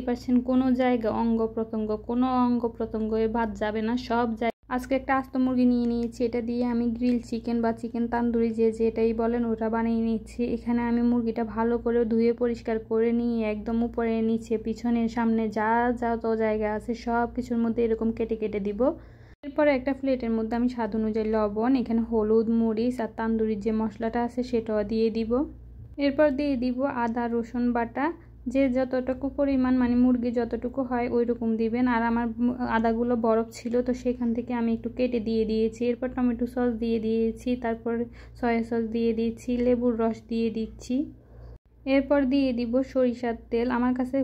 পারছেন কোনো জায়গা কোনো অঙ্গ প্রত্যঙ্গ বাদ যাবে না, সব জায়গা। আজকে একটা আস্ত মুরগি নিয়ে নিয়েছি, এটা দিয়ে আমি গ্রিল চিকেন বা চিকেন তান্দুরি যে যেটাই বলেন ওটা বানিয়ে নিচ্ছি। এখানে আমি মুরগিটা ভালো করে ধুয়ে পরিষ্কার করে নিয়ে একদম উপরে নিচে পিছনে সামনে যা যত জায়গা আছে সব কিছুর মধ্যে এরকম কেটে কেটে দিব। এরপরে একটা প্লেটের মধ্যে আমি স্বাদ অনুযায়ী লবণ, এখানে হলুদ, মরিচ আর তান্দুরির যে মশলাটা আছে সেটাও দিয়ে দিব। এরপর দিয়ে দিব আদা রসুন বাটা, যে যতটুকু পরিমাণ মানে মুরগি যতটুকু হয় ওই রকম দিবেন। আর আমার আদাগুলো বরফ ছিল তো সেখান থেকে আমি একটু কেটে দিয়ে দিয়েছি। এরপর টমেটো সস দিয়ে দিয়েছি, তারপর সয়া সস দিয়ে দিচ্ছি, লেবুর রস দিয়ে দিচ্ছি। এরপর দিয়ে দিব সরিষার তেল। আমার কাছে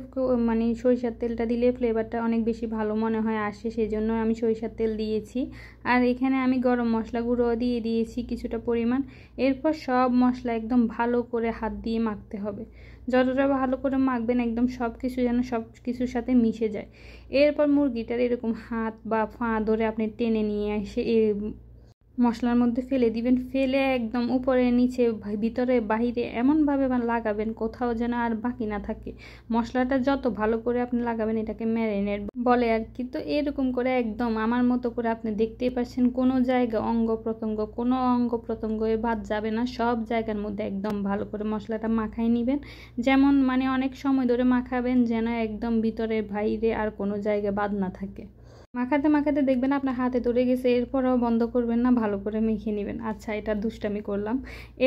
মানে সরিষার তেলটা দিলে ফ্লেভারটা অনেক বেশি ভালো মনে হয় আসে, সেই জন্য আমি সরিষার তেল দিয়েছি। আর এখানে আমি গরম মশলা গুঁড়ো দিয়ে দিয়েছি কিছুটা পরিমাণ। এরপর সব মশলা একদম ভালো করে হাত দিয়ে মাখতে হবে, যতটা ভালো করে মাখবেন একদম সব কিছু যেন সব কিছুর সাথে মিশে যায়। এরপর মুরগিটার এরকম হাত বা ফাঁ ধরে আপনি টেনে নিয়ে এসে মশলার মধ্যে ফেলে দিবেন, ফেলে একদম উপরে নিচে ভিতরে বাহিরে এমনভাবে লাগাবেন কোথাও যেন আর বাকি না থাকে। মশলাটা যত ভালো করে আপনি লাগাবেন এটাকে ম্যারিনেট বলে আর কি। তো এরকম করে একদম আমার মতো করে আপনি দেখতেই পাচ্ছেন কোনো জায়গা কোনো অঙ্গ প্রত্যঙ্গ বাদ যাবে না, সব জায়গার মধ্যে একদম ভালো করে মশলাটা মাখাই নেবেন। যেমন মানে অনেক সময় ধরে মাখাবেন যেন একদম ভিতরে বাইরে আর কোনো জায়গা বাদ না থাকে। মাখাতে মাখাতে দেখবেন আপনার হাতে ধরে গেছে, এরপরও বন্ধ করবেন না, ভালো করে মেখে নেবেন। আচ্ছা, এটা দুষ্টামি করলাম।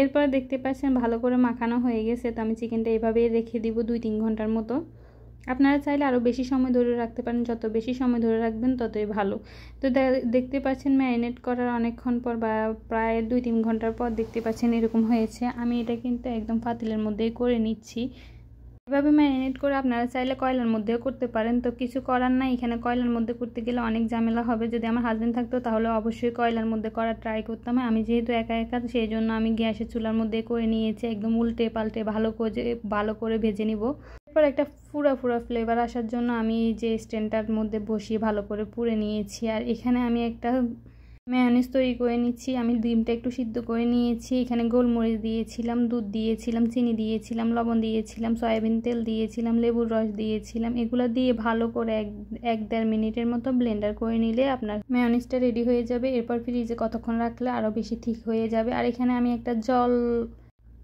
এরপর দেখতে পাচ্ছেন ভালো করে মাখানো হয়ে গেছে, তো আমি চিকেনটা এভাবেই রেখে দিব 2-3 ঘন্টার মতো। আপনারা চাইলে আরও বেশি সময় ধরে রাখতে পারেন, যত বেশি সময় ধরে রাখবেন ততই ভালো। তো দেখতে পাচ্ছেন ম্যারিনেট করার অনেকক্ষণ পর বা প্রায় 2-3 ঘন্টার পর দেখতে পাচ্ছেন এরকম হয়েছে। আমি এটা কিন্তু একদম পাতিলের মধ্যেই করে নিচ্ছি। এভাবে ম্যারিনেট করে আপনারা চাইলে কয়লার মধ্যেও করতে পারেন, তো কিছু করার নাই, এখানে কয়লার মধ্যে করতে গেলে অনেক ঝামেলা হবে। যদি আমার হাজবেন্ড থাকতো তাহলে অবশ্যই কয়লার মধ্যে করার ট্রাই করতাম। আমি যেহেতু একা একা সেই জন্য আমি গ্যাসের চুলার মধ্যে করে নিয়েছি, একদম উল্টে পাল্টে ভালো করে ভেজে নিব। এরপর একটা ফুরা ফ্লেভার আসার জন্য আমি যে স্ট্যান্ডটার মধ্যে বসিয়ে ভালো করে পুড়ে নিয়েছি। আর এখানে আমি একটা মেয়োনিজ তৈরি করে নিচ্ছি। আমি ডিমটা একটু সিদ্ধ করে নিয়েছি, এখানে গোলমরিচ দিয়েছিলাম, দুধ দিয়েছিলাম, চিনি দিয়েছিলাম, লবণ দিয়েছিলাম, সয়াবিন তেল দিয়েছিলাম, লেবুর রস দিয়েছিলাম। এগুলো দিয়ে ভালো করে 1-1.5 মিনিটের মতো ব্লেন্ডার করে নিলে আপনার মেয়োনিজটা রেডি হয়ে যাবে। এরপর ফ্রিজে কতক্ষণ রাখলে আরও বেশি ঠিক হয়ে যাবে। আর এখানে আমি একটা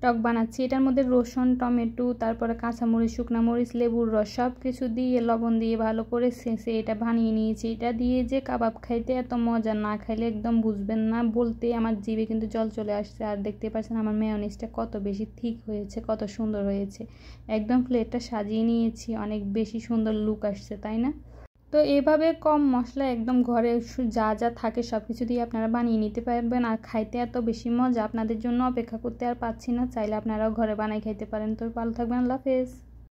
টক বানাচ্ছি, এটার মধ্যে রসুন, টমেটো, তারপরে কাঁচামরিচ, শুকনা মরিচ, লেবুর রস সব কিছু দিয়ে লবণ দিয়ে ভালো করে শেষে এটা বানিয়ে নিয়েছি। এটা দিয়ে যে কাবাব খাইতে এত মজা, না খাইলে একদম বুঝবেন না। বলতে আমার জিভে কিন্তু জল চলে আসছে। আর দেখতে পাচ্ছেন আমার মেয়োনিজটা কত বেশি ঠিক হয়েছে, কত সুন্দর হয়েছে। একদম প্লেটটা সাজিয়ে নিয়েছি, অনেক বেশি সুন্দর লুক আসছে, তাই না? তো এভাবে কম মশলা একদম ঘরে যা যা থাকে সব কিছু দিয়ে আপনারা বানিয়ে নিতে পারবেন। আর খাইতে এত বেশি মজা, আপনাদের জন্য অপেক্ষা করতে আর পাচ্ছি না। চাইলে আপনারাও ঘরে বানাই খাইতে পারেন। তো ভালো থাকবেন, আল্লাহ হাফেজ।